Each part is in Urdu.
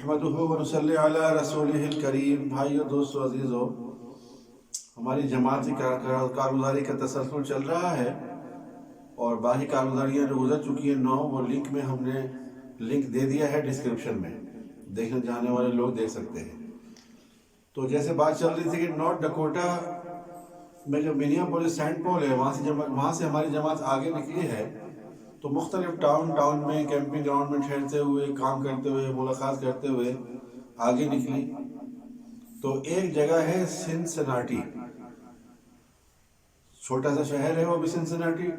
نحمدہ ونصلی علی رسولہ الکریم۔ بھائیو، دوستو، عزیزو، ہماری جماعت کی کارگزاری کا تسلسل چل رہا ہے اور باقی کارگزاریاں جو گزر چکی ہیں 9، وہ لنک میں ہم نے لنک دے دیا ہے ڈسکرپشن میں، دیکھنے جانے والے لوگ دیکھ سکتے ہیں۔ تو جیسے بات چل رہی تھی کہ نارتھ ڈکوٹا میں جو منیاپولس سینٹ پول ہے، وہاں سے ہماری جماعت آگے نکلی ہے، تو مختلف ٹاؤن میں کیمپنگ گراؤنڈ میں ٹھہرتے ہوئے، کام کرتے ہوئے، ملاقات کرتے ہوئے آگے نکلی۔ تو ایک جگہ ہے سنسناٹی، چھوٹا سا شہر ہے وہ بھی سنسناٹی،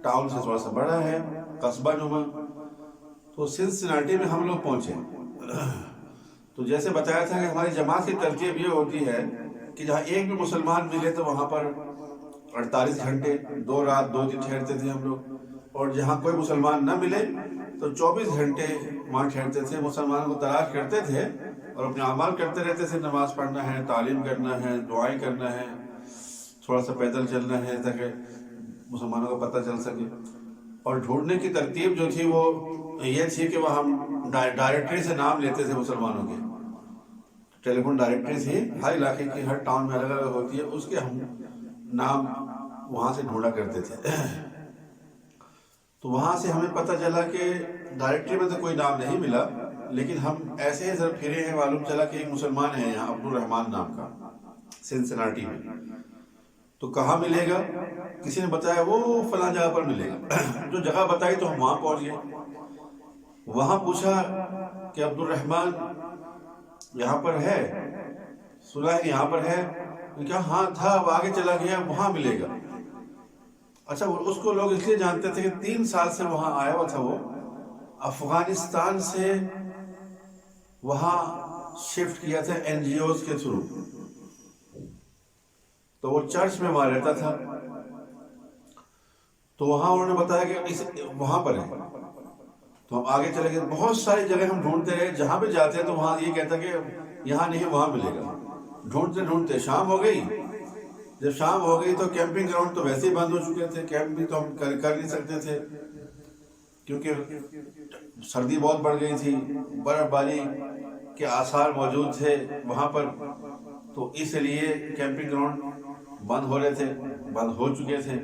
ٹاؤن سے تھوڑا سا بڑا ہے، قصبہ نما۔ تو سنسناٹی میں ہم لوگ پہنچے۔ تو جیسے بتایا تھا کہ ہماری جماعت کی ترتیب یہ ہوتی ہے کہ جہاں ایک بھی مسلمان ملے تو وہاں پر 48 گھنٹے 2 رات 2 دن ٹھہرتے تھے ہم لوگ، اور جہاں کوئی مسلمان نہ ملے تو 24 گھنٹے وہاں ٹھہرتے تھے، مسلمانوں کو تلاش کرتے تھے اور اپنے اعمال کرتے رہتے تھے۔ نماز پڑھنا ہے، تعلیم کرنا ہے، دعائیں کرنا ہے، تھوڑا سا پیدل چلنا ہے تاکہ مسلمانوں کو پتہ چل سکے۔ اور ڈھونڈنے کی ترتیب جو تھی وہ یہ تھی کہ وہ ہم ڈائریکٹری سے نام لیتے تھے مسلمانوں کے، ٹیلی فون ڈائریکٹری تھی، ہر علاقے کی، ہر ٹاؤن میں الگ الگ ہوتی ہے، اس کے ہم نام وہاں سے ڈھونڈا کرتے تھے۔ تو وہاں سے ہمیں پتہ چلا کہ ڈائریکٹری میں تو کوئی نام نہیں ملا، لیکن ہم ایسے ہی ذرا پھرے ہیں، معلوم چلا کہ ایک مسلمان ہے یہاں عبد الرحمن نام کا، سنسناٹی میں۔ تو کہاں ملے گا؟ کسی نے بتایا وہ فلاں جگہ پر ملے گا۔ جو جگہ بتائی تو ہم وہاں پہنچ گئے۔ وہاں پوچھا کہ عبد الرحمن یہاں پر ہے؟ سنا ہے یہاں پر ہے؟ کہا ہاں تھا، اب آگے چلا گیا، وہاں ملے گا۔ اچھا، اس کو لوگ اس لیے جانتے تھے کہ 3 سال سے وہاں آیا ہوا تھا، وہ افغانستان سے وہاں شفٹ کیا تھا NGOs کے تھرو، تو وہ چرچ میں وہاں رہتا تھا۔ تو وہاں انہوں نے بتایا کہ وہاں پر ہے، تو ہم آگے چلے گئے۔ بہت ساری جگہ ہم ڈھونڈتے رہے، جہاں پہ جاتے ہیں تو وہاں یہ کہتا کہ یہاں نہیں وہاں ملے گا۔ ڈھونڈتے ڈھونڈتے شام ہو گئی۔ جب شام ہو گئی تو کیمپنگ گراؤنڈ تو ویسے ہی بند ہو چکے تھے، کیمپ بھی تو ہم کر نہیں سکتے تھے کیونکہ سردی بہت بڑھ گئی تھی، برف باری کے آثار موجود تھے وہاں پر، تو اس لیے کیمپنگ گراؤنڈ بند ہو رہے تھے، بند ہو چکے تھے۔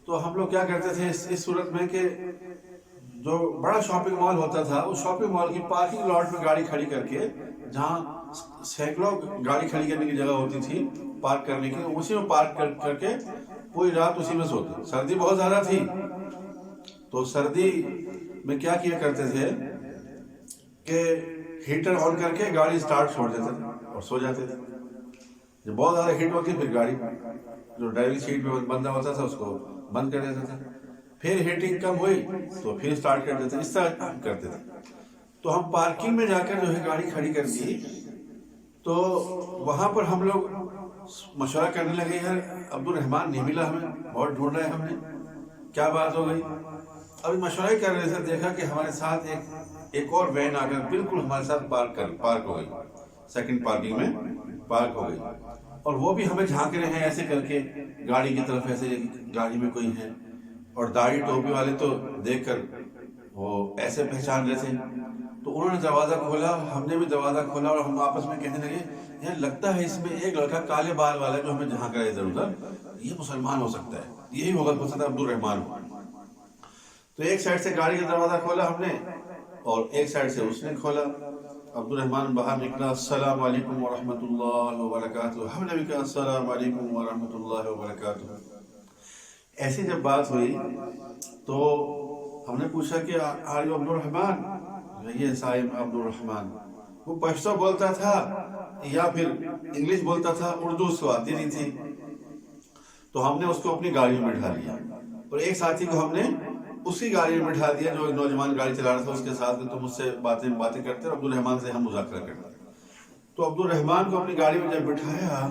تو ہم لوگ کیا کرتے تھے اس صورت میں کہ جو بڑا شاپنگ مال ہوتا تھا، اس شاپنگ مال کی پارکنگ لاٹ میں گاڑی کھڑی کر کے، جہاں سینکڑوں گاڑی کھڑی کرنے کی جگہ ہوتی تھی پارک کرنے کی، اسی میں پارک کر کے پوری رات اسی میں سوتے۔ سردی بہت زیادہ تھی، تو سردی میں کیا کیا کرتے تھے کہ ہیٹر آن کر کے گاڑی سٹارٹ چھوڑ دیتے تھے اور سو جاتے تھے۔ جب بہت زیادہ ہیٹ ہوتی پھر گاڑی جو ڈرائیونگ سیٹ میں بندہ ہوتا تھا اس کو بند کر دیتا تھا، پھر ہیٹنگ کم ہوئی تو پھر سٹارٹ کر دیتے، اس طرح کرتے تھے۔ تو ہم پارکنگ میں جا کر جو ہے گاڑی کھڑی کر دی، تو وہاں پر ہم لوگ مشورہ کرنے لگے، یار عبد الرحمن نہیں ملا، ہمیں بہت ڈھونڈا ہے ہم نے، کیا بات ہو گئی؟ ابھی مشورہ ہی کر رہے تھے، دیکھا کہ ہمارے ساتھ ایک اور وین آ کر بالکل ہمارے ساتھ پارک ہو گئی، سیکنڈ پارکنگ میں پارک ہو گئی، اور وہ بھی ہمیں جھانک رہے ہیں ایسے کر کے گاڑی کی طرف، ایسے گاڑی میں کوئی ہے، اور داڑھی ٹوپی والے تو دیکھ کر وہ ایسے پہچان رہے تھے۔ تو انہوں نے دروازہ کھولا، ہم نے بھی دروازہ کھولا، اور ہم آپس میں کہنے لگے یار لگتا ہے اس میں ایک لڑکا کالے بال والا جو ہمیں جھانک رہا ہے ادھر ادھر، یہ مسلمان ہو سکتا ہے، یہی ہوگا ہو سکتا ہے عبد الرحمن۔ تو ایک سائڈ سے گاڑی کا دروازہ کھولا ہم نے، اور ایک سائڈ سے اس نے کھولا۔ عبد الرحمن باہر نکلا، السلام علیکم ورحمۃ اللہ وبرکاتہ۔ ہم نے بھی کہا السلام علیکم ورحمۃ اللہ وبرکاتہ۔ ایسی جب بات ہوئی تو ہم نے پوچھا کہ آر یو عبد الرحمن؟ یہ صاحب عبد الرحمن۔ وہ پشتو بولتا تھا یا پھر انگلش بولتا تھا، اردو اس کو آتی نہیں تھی۔ تو ہم نے اس کو اپنی گاڑی میں بٹھا لیا، اور ایک ساتھی کو ہم نے اسی گاڑی میں بٹھا دیا جو نوجوان گاڑی چلا رہا تھا، اس کے ساتھ تو مجھ سے باتیں کرتے، اور عبد الرحمن سے ہم مذاکرہ کرتے۔ تو عبد الرحمن کو اپنی گاڑی میں جب بٹھایا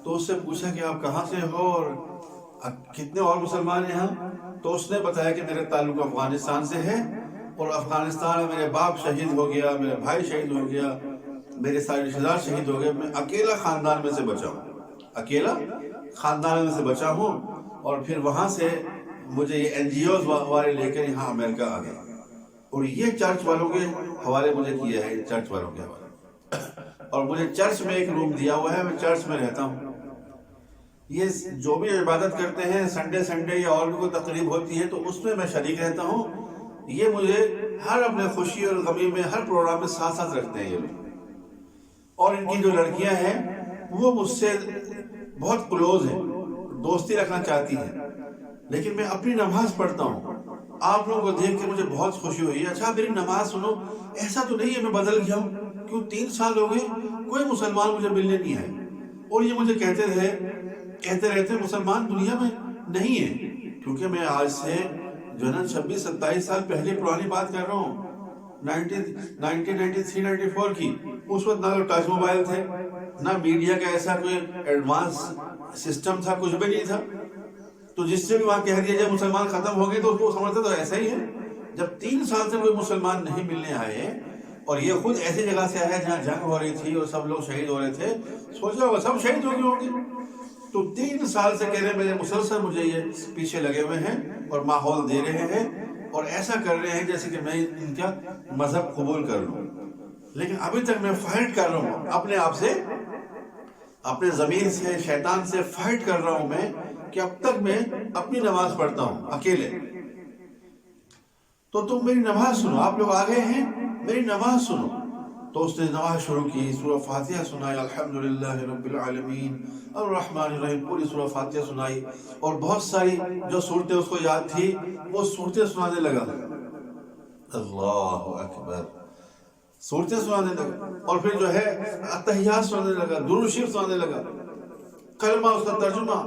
تو اس سے پوچھا کہ آپ کہاں سے ہو اور کتنے اور مسلمان ہیں یہاں؟ تو اس نے بتایا کہ میرے تعلق افغانستان سے ہے، اور افغانستان میں میرے باپ شہید ہو گیا، میرے بھائی شہید ہو گیا، میرے سارے رشتہ دار شہید ہو گئے، میں اکیلا خاندان میں سے بچا ہوں، اکیلا خاندان میں سے بچا ہوں، اور پھر وہاں سے مجھے یہ NGOs والے لے کر یہاں امریکہ آ گئے۔ اور یہ چرچ والوں کے حوالے مجھے کیا ہے، چرچ والوں کے حوالے، اور مجھے چرچ میں ایک روم دیا ہوا ہے، میں چرچ میں رہتا ہوں۔ یہ جو بھی عبادت کرتے ہیں سنڈے یا اور بھی کوئی تقریب ہوتی ہے تو اس میں شریک رہتا ہوں۔ یہ مجھے ہر اپنے خوشی اور غمی میں ہر پروگرام میں ساتھ ساتھ رکھتے ہیں یہ لوگ۔ اور ان کی جو لڑکیاں ہیں وہ مجھ سے بہت کلوز ہیں، دوستی رکھنا چاہتی ہیں، لیکن میں اپنی نماز پڑھتا ہوں۔ آپ لوگوں کو دیکھ کے مجھے بہت خوشی ہوئی ہے۔ اچھا میری نماز سنو، ایسا تو نہیں ہے میں بدل گیا ہوں، کیوں 3 سال ہو گئے کوئی مسلمان مجھے ملنے نہیں آئے، اور یہ مجھے کہتے رہتے مسلمان دنیا میں نہیں ہے، کیونکہ میں آج سے جو ہے نا 26-27 سال پہلے پرانی بات کر رہا ہوں، 1993-94 کی۔ اس وقت نہ تو ٹچ موبائل تھے، نہ میڈیا کا ایسا کوئی ایڈوانس سسٹم تھا، کچھ بھی نہیں تھا۔ تو جس سے بھی وہاں کہہ دیا جائے مسلمان ختم ہو گئے تو اس کو سمجھتے تو ایسا ہی ہے۔ جب 3 سال سے کوئی مسلمان نہیں ملنے آئے، اور یہ خود ایسی جگہ سے آیا جہاں جنگ ہو رہی تھی اور سب لوگ شہید ہو رہے تھے، سوچا ہوگا سب شہید ہو گئے ہوں گے، تو 3 سال سے کہہ رہے میرے مسلسل مجھے یہ پیچھے لگے ہوئے ہیں اور ماحول دے رہے ہیں اور ایسا کر رہے ہیں جیسے کہ میں ان کا مذہب قبول کر لوں۔ لیکن ابھی تک میں فائٹ کر رہا ہوں اپنے آپ سے، اپنے ضمیر سے، شیطان سے فائٹ کر رہا ہوں میں کہ اب تک میں اپنی نماز پڑھتا ہوں اکیلے۔ تو تم میری نماز سنو، آپ لوگ آگے ہیں، میری نماز سنو۔ تو اس نے نماز شروع کی، سورہ فاتحہ سنائی، الحمدللہ رب العالمین الرحمن الرحیم، پوری سورہ فاتحہ سنائی، اور بہت ساری جو صورتیں اس کو یاد تھی وہ صورتیں سنانے لگا۔ اللہ اکبر، صورتیں سنانے لگا، اور پھر جو ہے اتحیات سنانے لگا، درود شریف سنانے لگا، کلمہ اس کا ترجمہ،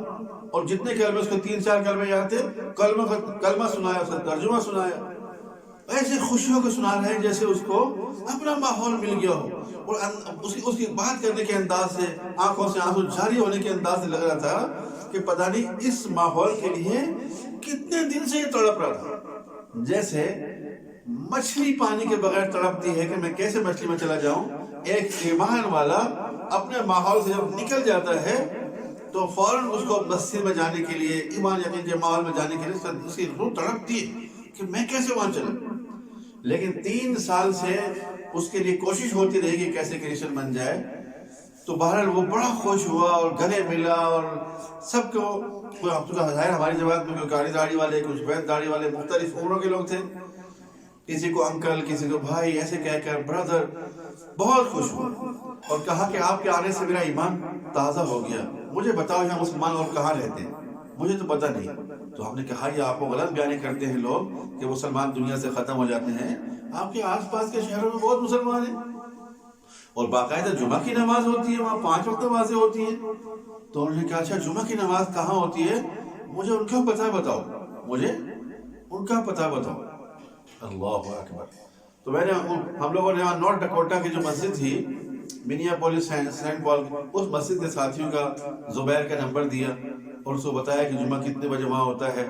اور جتنے کلمے اس کو 3-4 کلمے یاد تھے، کلمہ سنایا، اس کا ترجمہ سنایا۔ ایسے خوشیوں کو سنا رہے ہیں جیسے اس کو اپنا ماحول مل گیا ہو، اور اس کی بات کرنے کے انداز سے، آنکھوں سے آنسو جاری ہونے کے انداز سے لگ رہا تھا کہ پتہ نہیں اس ماحول کے لیے کتنے دن سے یہ تڑپ رہا تھا۔ جیسے مچھلی پانی کے بغیر تڑپتی ہے کہ میں کیسے مچھلی میں چلا جاؤں، ایک ایمان والا اپنے ماحول سے جب نکل جاتا ہے تو فوراً اس کو مسجد میں جانے کے لیے، ایمان یقین کے ماحول میں جانے کے لیے اس کی روح تڑپتی ہے کہ میں کیسے وہاں چلوں۔ لیکن 3 سال سے اس کے لیے کوشش ہوتی رہے گی کیسے کرسچن بن جائے۔ تو بہرحال وہ بڑا خوش ہوا اور گلے ملا، اور سب کو ظاہر ہماری جماعت میں کوئی کالی داڑھی والے، کچھ سفید داڑھی والے، مختلف عمروں کے لوگ تھے، کسی کو انکل، کسی کو بھائی، ایسے کہہ کر برادر، بہت خوش ہوا اور کہا کہ آپ کے آنے سے میرا ایمان تازہ ہو گیا، مجھے بتاؤ یہاں مسلمان اور کہاں رہتے ہیں، مجھے تو پتہ نہیں۔ تو ہم نے کہا یہ آپ کو غلط بیانی کرتے ہیں لوگ کہ مسلمان دنیا سے ختم ہو جاتے ہیں، آپ کے آس پاس کے شہروں میں بہت مسلمان ہیں، اور باقاعدہ جمعہ کی نماز ہوتی ہے، وہاں 5 وقت نمازیں ہوتی ہیں۔ تو انہوں نے کہا اچھا جمعہ کی نماز کہاں ہوتی ہے، مجھے ان کا پتہ بتاؤ، مجھے ان کا پتہ بتاؤ۔ اللہ اکبر۔ تو میں نے ہم لوگوں نے نارتھ ڈکوٹا کی جو مسجد تھی، منیاپولس سینٹ پال، اس مسجد کے ساتھیوں کا زبیر کا نمبر دیا اور اس کو بتایا کہ جمعہ کتنے بجے وہاں ہوتا ہے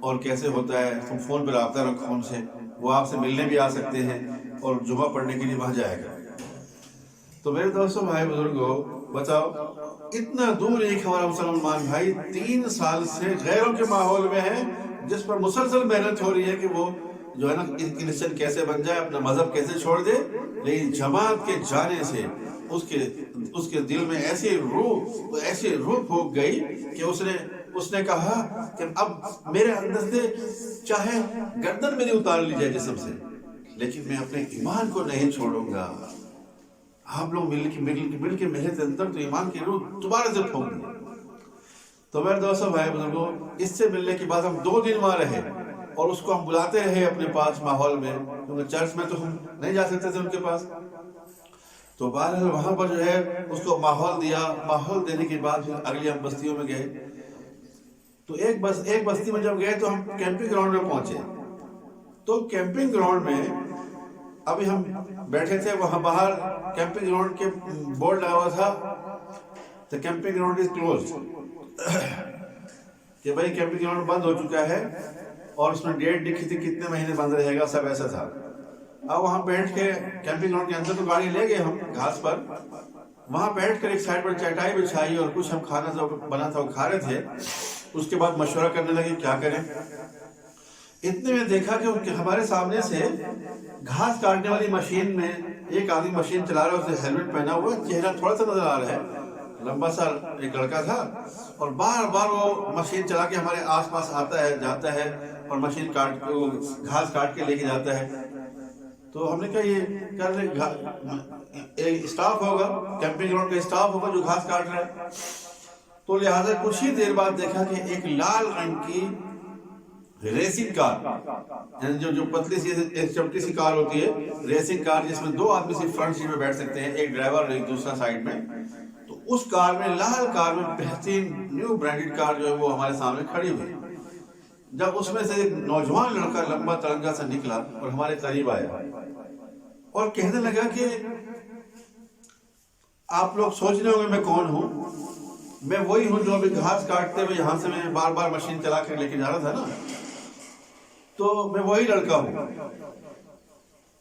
اور کیسے ہوتا ہے، تم فون پہ رابطہ رکھو ان سے، وہ آپ سے ملنے بھی آ سکتے ہیں اور جمعہ پڑھنے کے لیے وہاں جائے گا۔ تو میرے دوستوں، بھائی بزرگوں، بتاؤ اتنا دور ایک ہمارا مسلمان بھائی 3 سال سے غیروں کے ماحول میں ہے، جس پر مسلسل محنت ہو رہی ہے کہ وہ جو ہے نا کرسچن کیسے بن جائے، اپنا مذہب کیسے چھوڑ دے، لیکن جماعت کے جانے سے اس کے دل میں ایسی روح پھونک گئی کہ اس نے کہا کہ اب میرے اندر سے چاہے گردن میری اتار لی جائے جسم سے، لیکن میں اپنے ایمان کو نہیں چھوڑوں گا۔ آپ لوگ مل کے میرے اندر تو ایمان کی روح دوبارہ سے پھونک دی۔ تو میرے دوستوں، بھائی بزرگوں، اس سے ملنے کے بعد ہم 2 دن وہاں رہے اور اس کو ہم بلاتے رہے اپنے پاس ماحول میں، کیونکہ چرچ میں تو ہم نہیں جا سکتے تھے ان کے پاس۔ تو بہرحال وہاں پر جو ہے اس کو ماحول دیا، ماحول دینے کے بعد پھر اگلی ہم بستیوں میں گئے۔ تو ایک بستی میں جب گئے تو ہم کیمپنگ گراؤنڈ میں پہنچے۔ تو کیمپنگ گراؤنڈ میں ابھی ہم بیٹھے تھے، وہاں باہر کیمپنگ گراؤنڈ کے بورڈ لگا ہوا تھا، تو کیمپنگ گراؤنڈ از کلوز، کہ بھائی کیمپنگ گراؤنڈ بند ہو چکا ہے، اور اس میں ڈیٹ لکھی تھی کتنے مہینے بند رہے گا، سب ایسا تھا۔ اب وہاں بیٹھ کے کیمپنگ گراؤنڈ کے اندر تو گاڑی لے گئے ہم گھاس پر، وہاں بیٹھ کر ایک سائڈ پر چٹائی بچھائی اور کچھ ہم کھانا جو بنا تھا وہ کھا رہے تھے۔ اس کے بعد مشورہ کرنے لگے کیا کریں۔ اتنے میں دیکھا کہ ہمارے سامنے سے گھاس کاٹنے والی مشین میں ایک آدمی مشین چلا رہا ہے، اس نے ہیلمٹ پہنا ہوا ہے، چہرہ تھوڑا سا نظر آ رہا ہے، لمبا سا ایک لڑکا تھا، اور بار بار وہ مشین چلا کے ہمارے آس پاس آتا ہے جاتا ہے اور مشین کاٹ کے وہ گھاس کاٹ کے لے کے جاتا ہے. تو ہم نے کہا یہ کر لے اسٹاف ہوگا، کیمپنگ گراؤنڈ کا اسٹاف ہوگا جو گھاس کاٹ رہا ہے. تو لہٰذا کچھ ہی دیر بعد دیکھا کہ ایک لال رنگ کی ریسنگ کار، یعنی جو پتلی سی ایک چپٹی سی کار ہوتی ہے ریسنگ کار، جس میں 2 آدمی صرف فرنٹ سیٹ میں بیٹھ سکتے ہیں، ایک ڈرائیور اور ایک دوسرا سائڈ میں. تو اس کار میں، لال کار میں، بہترین نیو برانڈڈ کار جو ہے وہ ہمارے سامنے کھڑی ہوئی. جب اس میں سے ایک نوجوان لڑکا لمبا ترنگا سا نکلا اور ہمارے قریب آیا اور کہنے لگا کہ آپ لوگ سوچ رہے ہوں گے میں کون ہوں، میں وہی ہوں جو ابھی گھاس کاٹتے ہوئے یہاں سے میں بار بار مشین چلا کر لے کے جا رہا تھا نا، تو میں وہی لڑکا ہوں.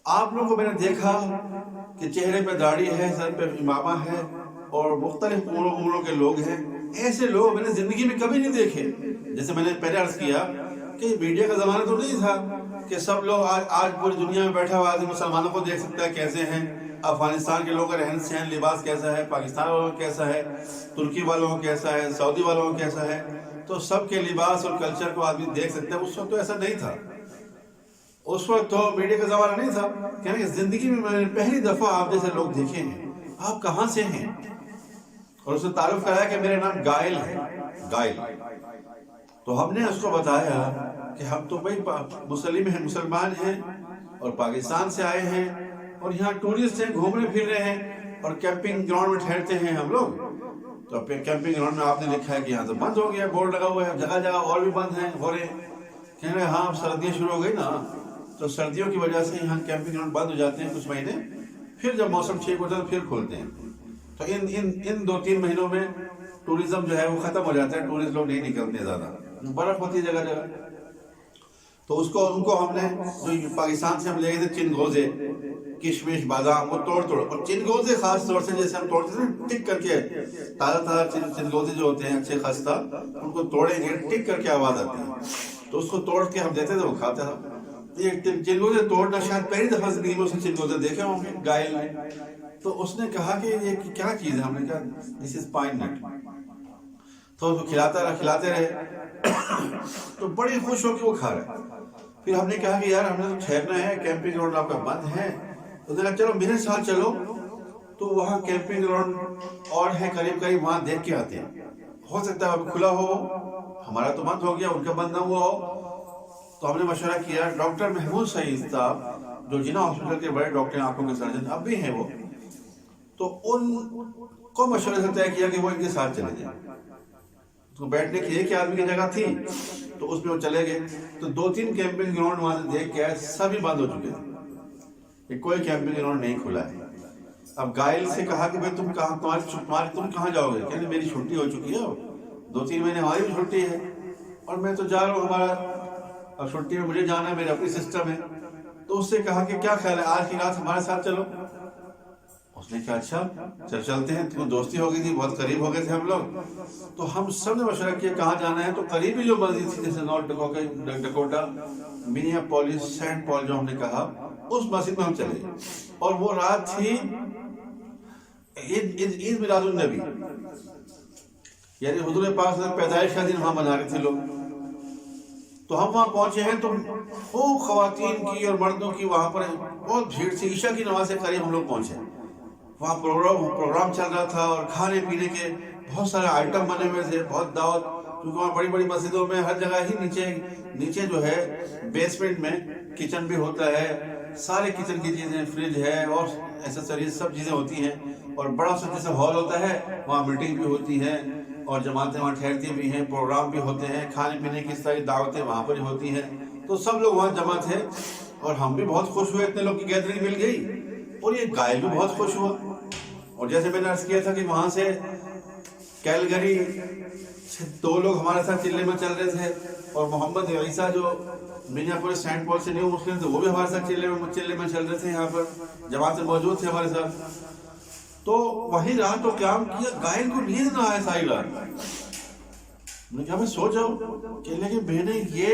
آپ لوگوں کو میں نے دیکھا کہ چہرے پہ داڑھی ہے، سر پہ امامہ ہے اور مختلف عمروں کے لوگ ہیں. ایسے لوگ میں نے زندگی میں کبھی نہیں دیکھے. جیسے میں نے پہلے عرض کیا کہ میڈیا کا زمانہ تو نہیں تھا کہ سب لوگ آج پوری دنیا میں بیٹھا ہوا آدمی مسلمانوں کو دیکھ سکتا ہے کیسے ہیں، افغانستان کے لوگوں کا رہن سہن لباس کیسا ہے، پاکستان والوں کا کیسا ہے، ترکی والوں کا کیسا ہے، سعودی والوں کا کیسا ہے. تو سب کے لباس اور کلچر کو آدمی دیکھ سکتا ہے. اس وقت تو ایسا نہیں تھا، اس وقت تو میڈیا کا زمانہ نہیں تھا. کہنے کہ زندگی میں نے پہلی دفعہ آپ جیسے لوگ دیکھے ہیں، آپ کہاں سے ہیں؟ اور اس نے تعارف کرایا کہ میرا نام گائل ہے، گائل. تو ہم نے اس کو بتایا کہ ہم تو بھائی مسلم ہیں، مسلمان ہیں اور پاکستان سے آئے ہیں اور یہاں ٹورسٹ ہیں، گھومنے پھر رہے ہیں اور کیمپنگ گراؤنڈ میں ٹھہرتے ہیں ہم لوگ. تو کیمپنگ گراؤنڈ میں آپ نے لکھا ہے کہ یہاں تو بند ہو گیا، بورڈ لگا ہوا ہے، جگہ جگہ اور بھی بند ہیں، ہو رہے ہیں. کہہ رہے ہاں سردیاں شروع ہو گئی نا، تو سردیوں کی وجہ سے یہاں کیمپنگ گراؤنڈ بند ہو جاتے ہیں کچھ مہینے، پھر جب موسم ٹھیک ہوتا ہے تو پھر کھولتے ہیں. تو ان 2-3 مہینوں میں ٹورزم جو ہے وہ ختم ہو جاتا ہے، ٹورسٹ لوگ نہیں نکلتے، زیادہ برف ہوتی ہے جگہ جگہ. تو ان کو ہم نے جو پاکستان سے ہم لے گئے تھے چنگوزے، کشمش، بادام، وہ توڑ اور چنگوزے خاص طور سے جیسے ہم توڑتے تھے ٹک کر کے، تازہ چنگوزے جو ہوتے ہیں اچھے خستہ، ان کو توڑیں گے ٹک کر کے آواز آتی ہے، تو اس کو توڑ کے ہم دیتے تھے، وہ کھاتا تھا. یہ چنگوزے توڑنا شاید پہلی دفعہ زندگی میں اس نے چنگوزے دیکھے ہوں گے گائل نے. تو اس نے کہا کہ یہ کیا چیز ہے؟ ہم نے کہا دس از پائن نٹ. تو اس کو کھلاتے رہے تو بڑی خوش ہو کے وہ کھا رہے. پھر ہم نے کہا کہ یار ہم نے تو ٹھہرنا ہے، کیمپنگ گراؤنڈ آپ کا بند ہے. تو نے کہا چلو میرے ساتھ چلو. تو وہاں کیمپنگ گراؤنڈ اور ہے قریب وہاں دیکھ کے آتے ہیں، ہو سکتا ہے اب کھلا ہو، ہمارا تو بند ہو گیا، ان کا بند نہ ہوا ہو. تو ہم نے مشورہ کیا، ڈاکٹر محمود سعید صاحب جو جناح ہاسپٹل کے بڑے ڈاکٹر ہیں، آنکھوں کے سرجن اب بھی ہیں وہ، تو ان کو مشورے سے طے کیا کہ وہ ان کے ساتھ چلے جائیں. تو بیٹھنے کی ایک آدمی کی جگہ تھی تو اس میں وہ چلے گئے. تو 2-3 کیمپنگ گراؤنڈ وہاں سے دیکھ کے آئے، سبھی بند ہو چکے تھے، کوئی کیمپنگ گراؤنڈ نہیں کھلا ہے. اب گائل سے کہا کہ بھائی تم کہاں جاؤ گے؟ کہتے میری چھٹی ہو چکی ہے، 2-3 مہینے ہماری بھی چھٹی ہے اور میں تو جا رہا ہوں، ہمارا اب چھٹی میں مجھے جانا ہے، میرا اپنی سسٹم ہے. تو اس سے کہا کہ کیا خیال ہے آج کی رات ہمارے ساتھ چلو. اس نے کہا اچھا چلتے ہیں. تو دوستی ہو گئی تھی، بہت قریب ہو گئے تھے ہم لوگ. تو ہم سب نے مشورہ کیا کہاں جانا ہے. تو قریبی جو مسجد تھی جیسے نارتھ ڈکوٹا، منیاپولس، سینٹ پال جو ہم نے کہا، اس مسجد میں ہم چلے. اور وہ رات تھی عید میلاد النبی، یعنی حضور پاک صلی اللہ علیہ وسلم پیدائش کا دن وہاں منا رہے تھے لوگ. تو ہم وہاں پہنچے ہیں تو خوب خواتین کی اور مردوں کی وہاں پر بہت بھیڑ تھی. عشاء کی نماز سے قریب ہم لوگ پہنچے. وہاں پروگرام چل رہا تھا اور کھانے پینے کے بہت سارے آئٹم بنے ہوئے تھے، بہت دعوت. کیونکہ وہاں بڑی بڑی مسجدوں میں ہر جگہ ہی نیچے جو ہے بیسمنٹ میں کچن بھی ہوتا ہے، سارے کچن کی چیزیں، فریج ہے اور ایسیسریز سب چیزیں ہوتی ہیں. اور بڑا سا جیسے ہال ہوتا ہے وہاں میٹنگ بھی ہوتی ہے اور جماعتیں وہاں ٹھہرتی بھی ہیں، پروگرام بھی ہوتے ہیں، کھانے پینے کی ساری دعوتیں وہاں پر ہوتی ہیں. تو سب لوگ وہاں جمع تھے اور ہم بھی بہت خوش ہوئے، اتنے لوگ کی گیدرنگ مل گئی. اور یہ گائل بھی بہت خوش ہوا. اور جیسے میں نے عرض کیا تھا کہ وہاں سے کیلگری سے 2 لوگ ہمارے ساتھ چلے میں چل رہے تھے اور محمد عیسیٰ جو منیاپولس سینٹ پال سے نیو مسلم تھے وہ بھی ہمارے ساتھ چلے میں چل رہے تھے، یہاں پر جماعتیں موجود تھے ہمارے ساتھ. تو وہی رات تو قیام کیا، گائل کو نیند نہ آیا ساری رات. میں کہا میں سو جاؤں کہ لیکن بہنیں یہ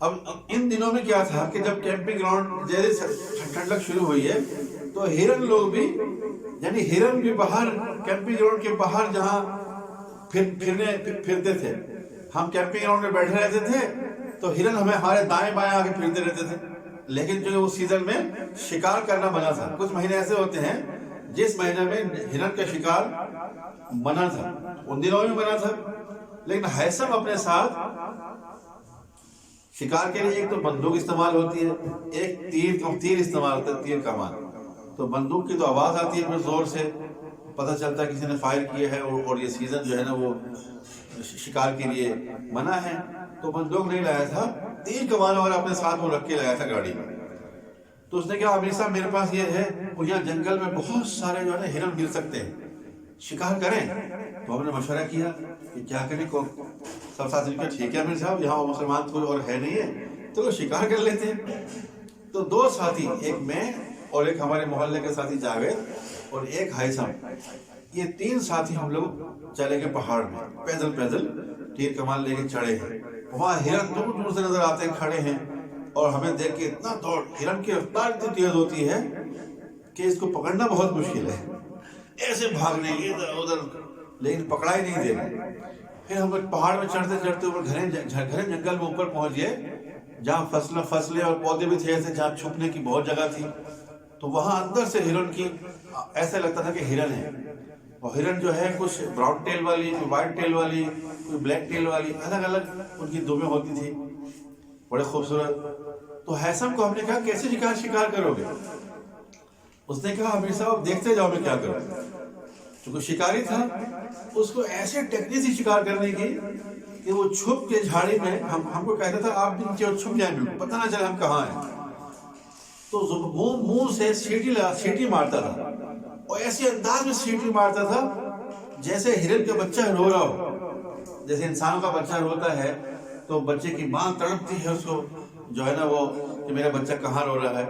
اب ان دنوں میں کیا تھا کہ جب کیمپنگ گراؤنڈ جیسے ٹھنڈک شروع ہوئی ہے تو ہرن لوگ بھی، یعنی ہرن بھی باہر کیمپنگ گراؤنڈ کے باہر جہاں پھرتے تھے، ہم کیمپنگ گراؤنڈ میں بیٹھے رہتے تھے تو ہرن ہمارے دائیں بائیں آ کے پھرتے رہتے تھے. لیکن جو اس سیزن میں شکار کرنا منع تھا. کچھ مہینے ایسے ہوتے ہیں جس مہینے میں ہرن کا شکار منع تھا، ان دنوں میں منع تھا. لیکن ہیثم اپنے ساتھ شکار کے لیے ایک تو بندوق استعمال ہوتی ہے، ایک تیر استعمال ہوتا ہے، تیر کمان. تو بندوق کی تو آواز آتی ہے پھر زور سے، پتہ چلتا ہے کسی نے فائر کیا ہے، اور یہ سیزن جو ہے نا وہ شکار کے لیے منع ہے. تو بندوق نہیں لایا تھا، تیر کمان اور اپنے ساتھ وہ رکھ کے لایا تھا گاڑی میں. تو اس نے کہا امیر صاحب میرے پاس یہ ہے، اور یہاں جنگل میں بہت سارے جو ہے نا ہرن مل سکتے ہیں، شکار کریں. تو ہم نے مشورہ کیا کہ کیا کریں. سب ساتھی نے کہا ٹھیک ہے امیر صاحب، یہاں مسلمان کوئی اور ہے نہیں ہے، چلو شکار کر لیتے ہیں. تو دو ساتھی، ایک میں اور ایک ہمارے محلے کے ساتھی جاوید اور ایک ہیثم، یہ تین ساتھی ہم لوگ چلے گئے پہاڑ میں، پیدل تیر کمان لے کے چڑھے ہیں. وہاں ہرن دور دور سے نظر آتے ہیں، کھڑے ہیں، اور ہمیں دیکھ کے اتنا دوڑ، ہرن کی رفتار اتنی تیز ہوتی ہے کہ اس کو پکڑنا بہت مشکل ہے. ایسے بھاگنے ادھر ادھر، لیکن پکڑا ہی نہیں دے رہے. پھر ہم پہاڑ میں چڑھتے چڑھتے اوپر گھنے جنگل میں اوپر پہنچ گئے، جہاں فصلیں اور پودے بھی تھے ایسے، جہاں چھپنے کی بہت جگہ تھی. تو وہاں اندر سے ہرن کی ایسا لگتا تھا کہ ہرن ہے. اور ہرن جو ہے کچھ براؤن ٹیل والی، کوئی وائٹ ٹیل والی، کوئی بلیک ٹیل والی، الگ الگ ان کی دمیں ہوتی تھی، بڑے خوبصورت. تو ہیثم کو ہم نے کہا کیسے شکار کرو گے؟ اس نے کہا امیر صاحب دیکھتے جاؤ میں کیا کروں. چونکہ شکاری تھا، اس کو ایسے ٹیکنیک سے شکار کرنے کی کہ وہ چھپ کے جھاڑی میں ہم کو کہتا تھا آپ بھی نیچے چھپ جائیں، پتہ نہ چلے ہم کہاں ہیں. تو منہ سے سیٹی مارتا تھا، اور ایسے انداز میں سیٹی مارتا تھا جیسے ہرن کا بچہ رو رہا ہو. جیسے انسان کا بچہ روتا ہے تو بچے کی ماں تڑپتی ہے اس کو، جو ہے نا وہ کہ میرا بچہ کہاں رو رہا ہے.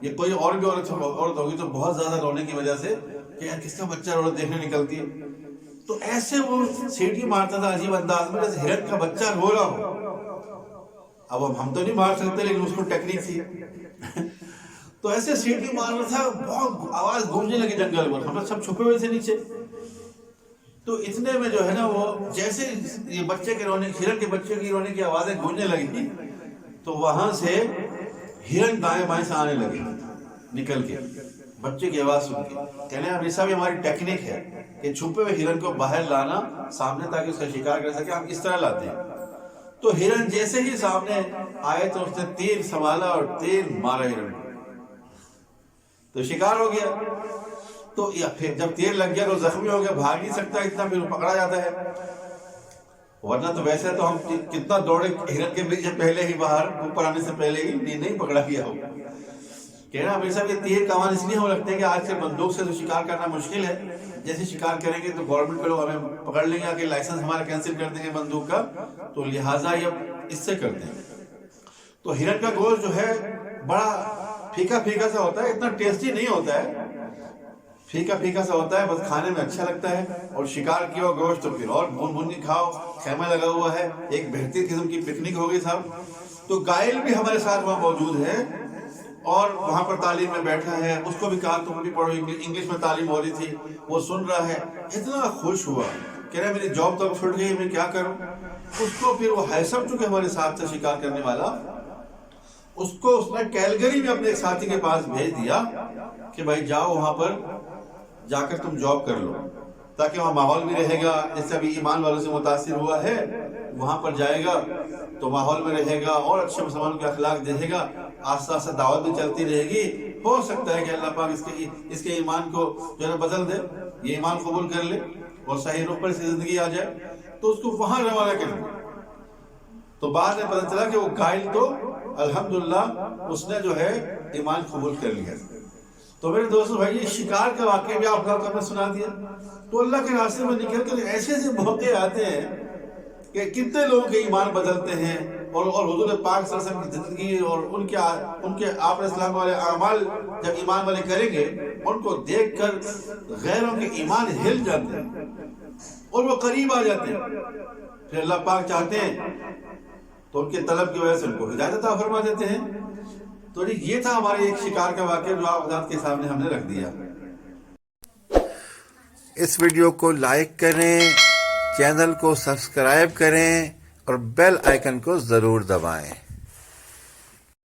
یہ کوئی اور بھی عورت ہوگی تو بہت زیادہ رونے کی وجہ سے کہ یار کس کا بچہ رو رہا دیکھنے نکلتی ہے. تو ایسے وہ سیٹی مارتا تھا عجیب انداز میں جیسے ہرن کا بچہ رو رہا ہو. اب ہم تو نہیں مار سکتے، لیکن اس کو ٹیکنیک تھی. تو ایسے سیٹی مار رہا تھا، بہت آواز گونجنے لگی جنگل میں، ہم سب چھپے ہوئے تھے نیچے. تو اتنے میں جو ہے نا وہ جیسے یہ بچے کے رونے، ہرن کے بچے کی رونے کی آوازیں گونجنے لگی، تو وہاں سے ہرن دائیں بائیں سے آنے لگے نکل کے بچے کی آواز سن کے. کہنے امیر صاحب یہ ہماری ٹیکنیک ہے کہ چھپے ہوئے ہرن کو باہر لانا سامنے تاکہ اس کا شکار کر سکے. ہم اس طرح لاتے ہیں. تو ہرن جیسے ہی سامنے آئے تو اس نے تیر سنبھالا اور تیر مارا ہرن کو، تو شکار ہو گیا. تو پھر جب تیر لگ گیا تو زخمی ہو گیا، بھاگ نہیں سکتا اتنا، پھر پکڑا جاتا ہے. ورنہ تو ویسے تو ہم کتنا دوڑے ہرن کے پیچھے، پہلے ہی باہر اوپر آنے سے پہلے ہی نہیں پکڑا گیا ہو. کہنا امیر صاحب یہ تیر کمان اس لیے ہم رکھتے ہیں کہ آج کل بندوق سے تو شکار کرنا مشکل ہے. جیسے شکار کریں گے تو گورنمنٹ کے لوگ ہمیں پکڑ لیں گے کہ لائسنس ہمارا کینسل کر دیں گے بندوق کا، تو لہٰذا یہ اس سے کرتے ہیں. تو ہرن کا گوشت جو ہے بڑا پھیکا سا ہوتا ہے، اتنا ٹیسٹی نہیں ہوتا ہے، پھیکا سا ہوتا ہے، بس کھانے میں اچھا لگتا ہے. اور شکار کیا گوشت تو پھر اور بھون کے کھاؤ. خیمہ لگا ہوا ہے، ایک بہترین قسم کی پکنک ہو گئی صاحب. تو گائل بھی ہمارے ساتھ وہاں موجود ہے اور وہاں پر تعلیم میں بیٹھا ہے. اس کو بھی کہا تم بھی پڑھو، انگلش میں تعلیم ہو رہی تھی، وہ سن رہا ہے. اتنا خوش ہوا، کہہ رہا میری جاب تو چھوٹ گئی، میں کیا کروں. اس کو پھر وہ ہیثم چونکہ ہمارے ساتھ سے شکار کرنے والا، اس کو اس نے کیلگری میں اپنے ایک ساتھی کے پاس بھیج دیا کہ بھائی جاؤ وہاں پر جا کر تم جاب کر لو، تاکہ وہاں ماحول بھی رہے گا. جیسے ابھی ایمان والوں سے متاثر ہوا ہے، وہاں پر جائے گا تو ماحول میں رہے گا اور اچھے مسلمانوں کے اخلاق دیکھے گا. آستہ دعوت بھی چلتی رہے گی. ہو سکتا ہے کہ اللہ پاک اس کے ایمان کو جو ہے نا بدل دے، یہ ایمان قبول کر لے اور صحیح رخ پر سے زندگی آ جائے. تو اس کو وہاں روانہ کریں. تو بعد میں پتہ چلا کہ وہ قائل تو الحمدللہ اس نے جو ہے ایمان قبول کر لیا. تو میرے دوستو بھائی، یہ شکار کا واقعہ بھی آپ نے سنا دیا. تو اللہ کے راستے میں نکل کر ایسے موقع آتے ہیں کہ کتنے لوگوں کے ایمان بدلتے ہیں. اور حضور پاک صلی اللہ علیہ وسلم کی زندگی اور ان کے آپ علیہ السلام والے اعمال جب ایمان والے کریں گے، ان کو دیکھ کر غیروں کے ایمان ہل جاتے ہیں اور وہ قریب آ جاتے ہیں. پھر اللہ پاک چاہتے ہیں تو ان کے طلب کی وجہ سے ان کو ہدایت عطا فرما دیتے ہیں. تو یہ تھا ہمارے ایک شکار کا واقعہ جو آپ حضرات کے سامنے ہم نے رکھ دیا. اس ویڈیو کو لائک کریں، چینل کو سبسکرائب کریں اور بیل آئیکن کو ضرور دبائیں.